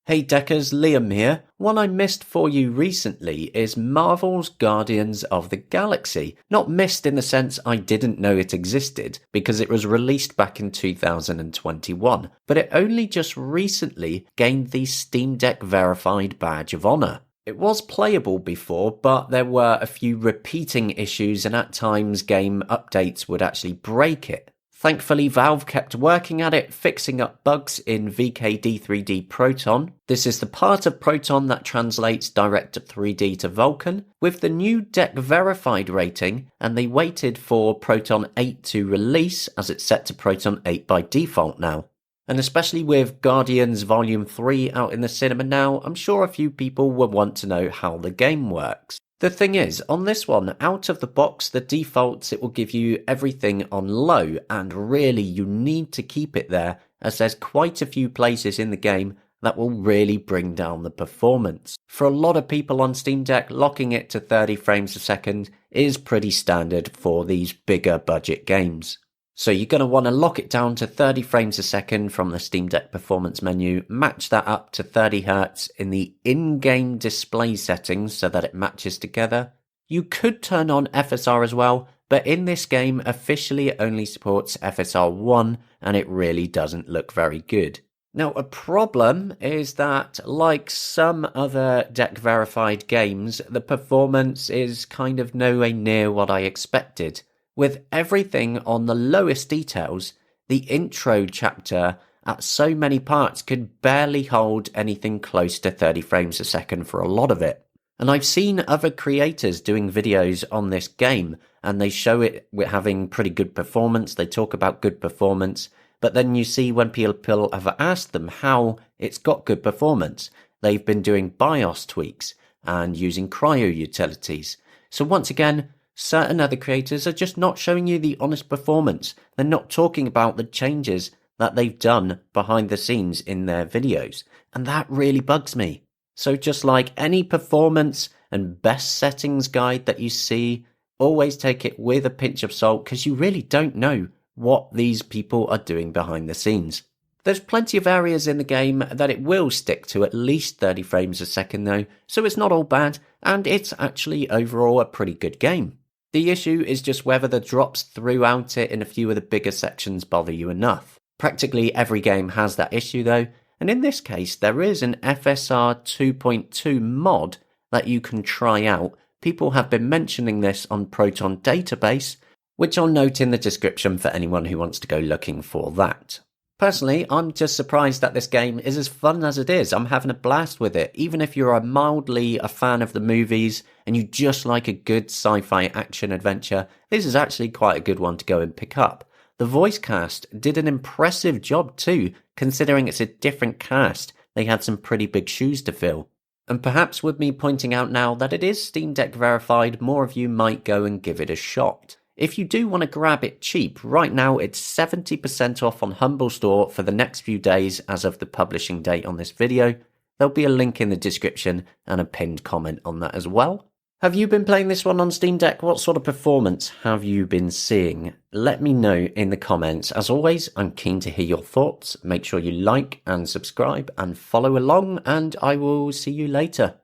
Hey Deckers, Liam here. One I missed for you recently is Marvel's Guardians of the Galaxy. Not missed in the sense I didn't know it existed, because it was released back in 2021, but it only just recently gained the Steam Deck Verified Badge of Honor. It was playable before, but there were a few repeating issues and at times game updates would actually break it. Thankfully, Valve kept working at it, fixing up bugs in VKD3D Proton. This is the part of Proton that translates Direct3D to Vulkan, with the new deck verified rating, and they waited for Proton 8 to release, as it's set to Proton 8 by default now. And especially with Guardians Volume 3 out in the cinema now, I'm sure a few people will want to know how the game works. The thing is, on this one, out of the box, the defaults, it will give you everything on low, and really you need to keep it there, as there's quite a few places in the game that will really bring down the performance. For a lot of people on Steam Deck, locking it to 30 frames a second is pretty standard for these bigger budget games. So you're going to want to lock it down to 30 frames a second from the Steam Deck performance menu, match that up to 30 Hz in the in-game display settings so that it matches together. You could turn on FSR as well, but in this game officially it only supports FSR 1 and it really doesn't look very good. Now a problem is that, like some other deck verified games, the performance is kind of nowhere near what I expected. With everything on the lowest details, the intro chapter at so many parts could barely hold anything close to 30 frames a second for a lot of it. And I've seen other creators doing videos on this game, and they show it with having pretty good performance, they talk about good performance, but then you see when people have asked them how it's got good performance, they've been doing BIOS tweaks and using CryoUtilities. So once again, certain other creators are just not showing you the honest performance. They're not talking about the changes that they've done behind the scenes in their videos. And that really bugs me. So just like any performance and best settings guide that you see, always take it with a pinch of salt because you really don't know what these people are doing behind the scenes. There's plenty of areas in the game that it will stick to at least 30 frames a second though, so it's not all bad, and it's actually overall a pretty good game. The issue is just whether the drops throughout it in a few of the bigger sections bother you enough. Practically every game has that issue though, and in this case there is an FSR 2.2 mod that you can try out. People have been mentioning this on Proton Database, which I'll note in the description for anyone who wants to go looking for that. Personally, I'm just surprised that this game is as fun as it is. I'm having a blast with it. Even if you're mildly a fan of the movies and you just like a good sci-fi action adventure, this is actually quite a good one to go and pick up. The voice cast did an impressive job too, considering it's a different cast. They had some pretty big shoes to fill. And perhaps with me pointing out now that it is Steam Deck verified, more of you might go and give it a shot. If you do want to grab it cheap, right now it's 70% off on Humble Store for the next few days as of the publishing date on this video. There'll be a link in the description and a pinned comment on that as well. Have you been playing this one on Steam Deck? What sort of performance have you been seeing? Let me know in the comments. As always, I'm keen to hear your thoughts. Make sure you like and subscribe and follow along, and I will see you later.